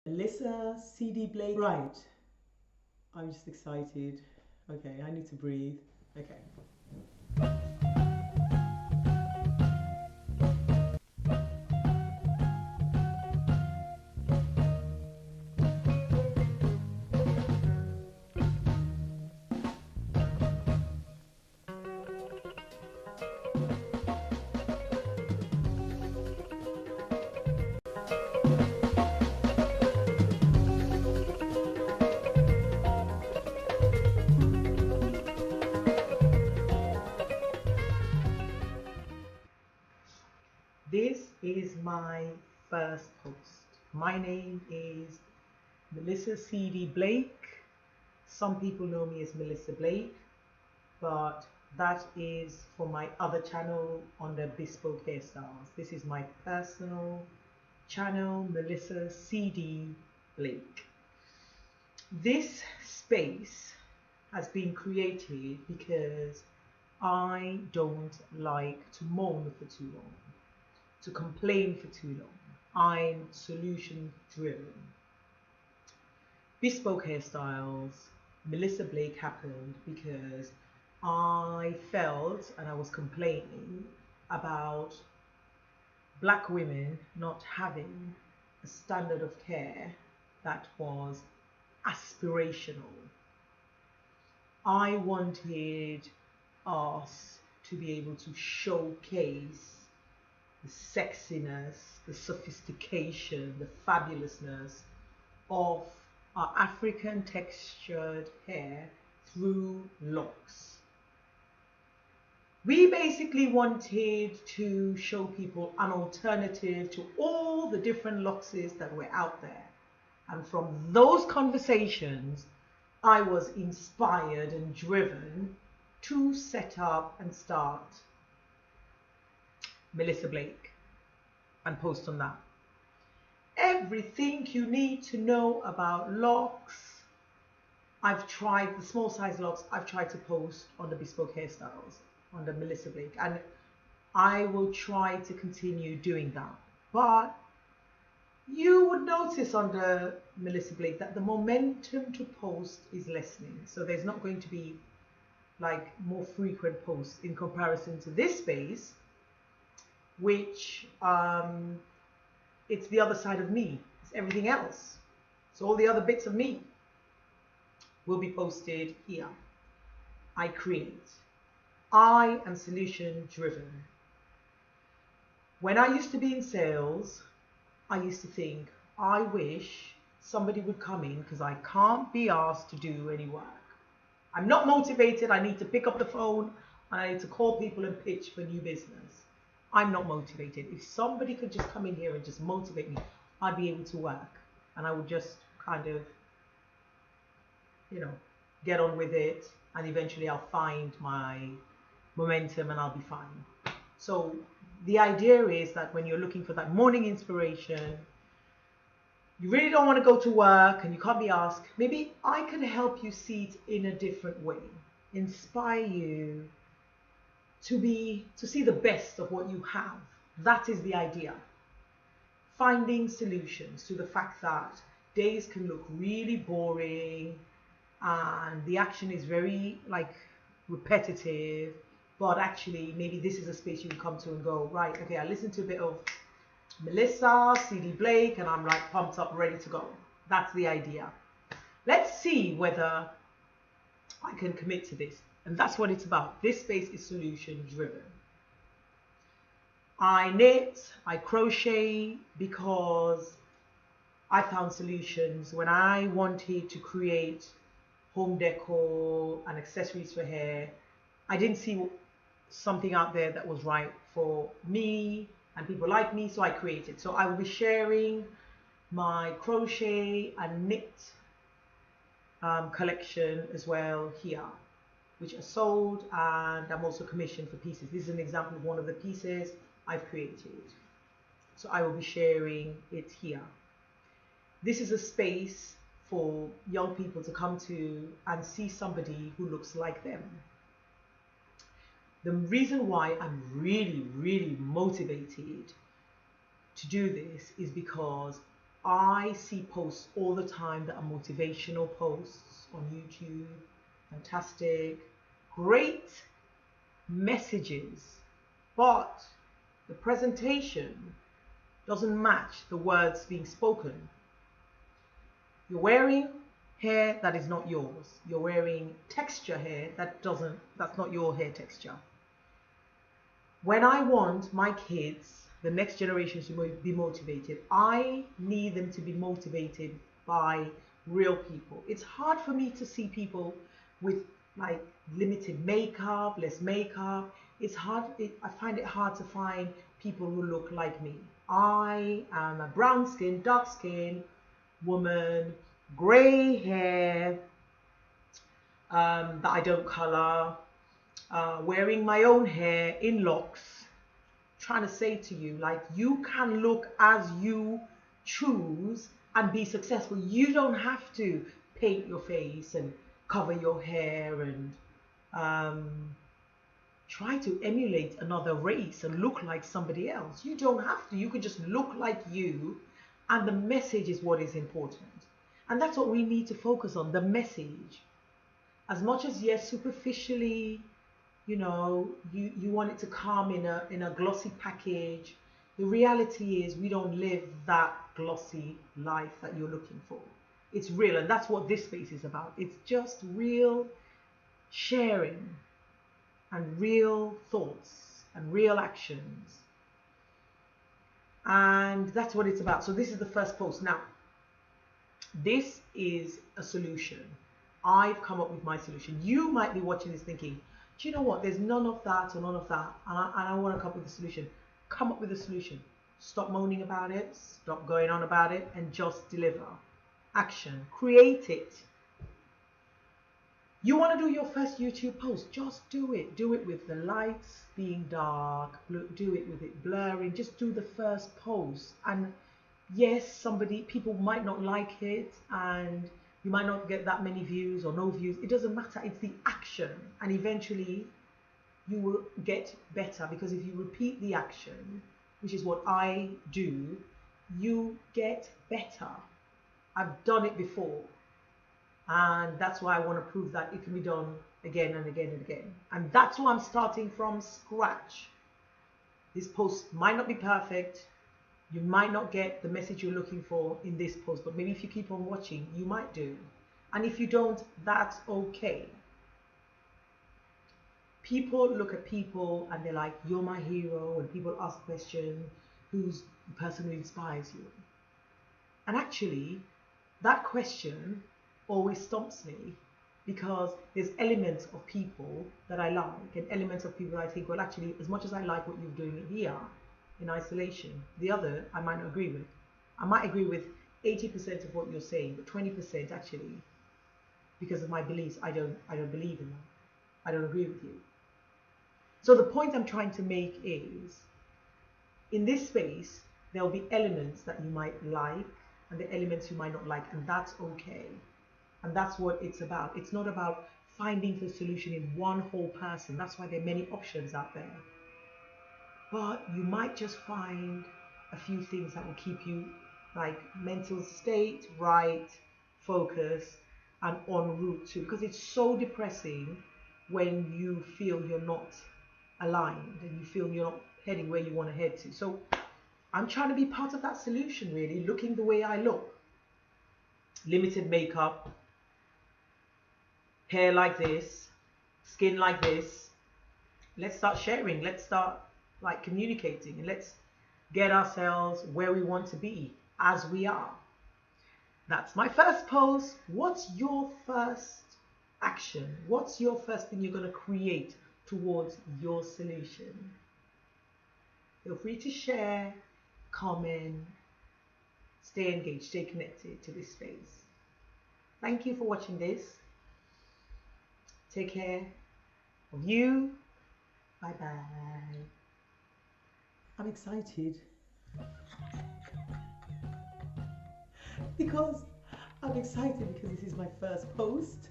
Melissa CD Blake. Right. I'm just excited. Okay, I need to breathe. Okay. This is my first post. My name is Melissa CD Blake. Some people know me as Melissa Blake, but that is for my other channel under Bespoke Hair Styles. This is my personal channel, Melissa CD Blake. This space has been created because I don't like to moan for too long, to complain for too long. I'm solution driven. Bespoke Hairstyles, Melissa Blake happened because I felt and I was complaining about black women not having a standard of care that was aspirational. I wanted us to be able to showcase the sexiness, the sophistication, the fabulousness of our African textured hair through locks. We basically wanted to show people an alternative to all the different loxes that were out there. And from those conversations, I was inspired and driven to set up and start Melissa Blake and post on that. Everything you need to know about locks, I've tried, the small size locks, I've tried to post on the Bespoke Hairstyles, on the Melissa Blake, and I will try to continue doing that. But you would notice on the Melissa Blake that the momentum to post is lessening. So there's not going to be like more frequent posts in comparison to this space, which it's the other side of me. It's everything else. So all the other bits of me will be posted here. I create. I am solution driven. When I used to be in sales, I used to think, I wish somebody would come in because I can't be asked to do any work. I'm not motivated. I need to pick up the phone and I need to call people and pitch for new business. I'm not motivated. If somebody could just come in here and just motivate me, I'd be able to work and I would just kind of, get on with it, and eventually I'll find my momentum and I'll be fine. So the idea is that when you're looking for that morning inspiration, you really don't want to go to work and you can't be asked, maybe I can help you see it in a different way, inspire you to see the best of what you have. That is the idea. Finding solutions to the fact that days can look really boring and the action is very repetitive, but actually maybe this is a space you can come to and go, right, okay, I listened to a bit of Melissa, CD Blake, and I'm like pumped up, ready to go. That's the idea. Let's see whether I can commit to this. And that's what it's about. This space is solution driven. I knit, I crochet because I found solutions when I wanted to create home decor and accessories for hair. I didn't see something out there that was right for me and people like me, so I created. So I will be sharing my crochet and knit collection as well here, which are sold, and I'm also commissioned for pieces. This is an example of one of the pieces I've created. So I will be sharing it here. This is a space for young people to come to and see somebody who looks like them. The reason why I'm really, really motivated to do this is because I see posts all the time that are motivational posts on YouTube, fantastic, great messages, but the presentation doesn't match the words being spoken. You're wearing hair that is not yours. You're wearing texture hair that's not your hair texture. When I want my kids, the next generation, to be motivated, I need them to be motivated by real people. It's hard for me to see people with like limited makeup, less makeup. It's hard. I find it hard to find people who look like me. I am a brown skin, dark skin woman, grey hair that I don't color, wearing my own hair in locks, trying to say to you, like, you can look as you choose and be successful. You don't have to paint your face and cover your hair and try to emulate another race and look like somebody else. You don't have to. You can just look like you, and the message is what is important. And that's what we need to focus on, the message. As much as, yes, superficially, you know, you want it to come in a glossy package, the reality is we don't live that glossy life that you're looking for. It's real, and that's what this space is about. It's just real sharing and real thoughts and real actions. And that's what it's about. So this is the first post. Now, this is a solution. I've come up with my solution. You might be watching this thinking, do you know what? There's none of that or none of that. And I want to come up with a solution. Come up with a solution. Stop moaning about it. Stop going on about it. And just deliver. Action. Create it. You want to do your first YouTube post? Just do it. Do it with the lights being dark. Do it with it blurring. Just do the first post. And yes, people might not like it, and you might not get that many views or no views. It doesn't matter. It's the action. And eventually you will get better, because if you repeat the action, which is what I do, you get better. I've done it before. And that's why I want to prove that it can be done again and again and again. And that's why I'm starting from scratch. This post might not be perfect. You might not get the message you're looking for in this post, but maybe if you keep on watching, you might do. And if you don't, that's okay. People look at people and they're like, you're my hero. And people ask the question, who's the person who inspires you? And actually, that question always stumps me, because there's elements of people that I like and elements of people I think, well, actually, as much as I like what you're doing here in isolation, the other I might not agree with. I might agree with 80% of what you're saying, but 20% actually, because of my beliefs, I don't believe in them. I don't agree with you. So the point I'm trying to make is, in this space, there'll be elements that you might like and the elements you might not like, and that's okay. And that's what it's about. It's not about finding the solution in one whole person. That's why there are many options out there. But you might just find a few things that will keep you, like, mental state right, focus, and en route to. Because it's so depressing when you feel you're not aligned and you feel you're not heading where you want to head to. So I'm trying to be part of that solution, really, looking the way I look. Limited makeup, hair like this, skin like this. Let's start sharing. Let's start like communicating, and let's get ourselves where we want to be as we are. That's my first post. What's your first action? What's your first thing you're going to create towards your solution? Feel free to share, comment, stay engaged, stay connected to this space. Thank you for watching this. Take care of you. Bye bye. I'm excited because this is my first post.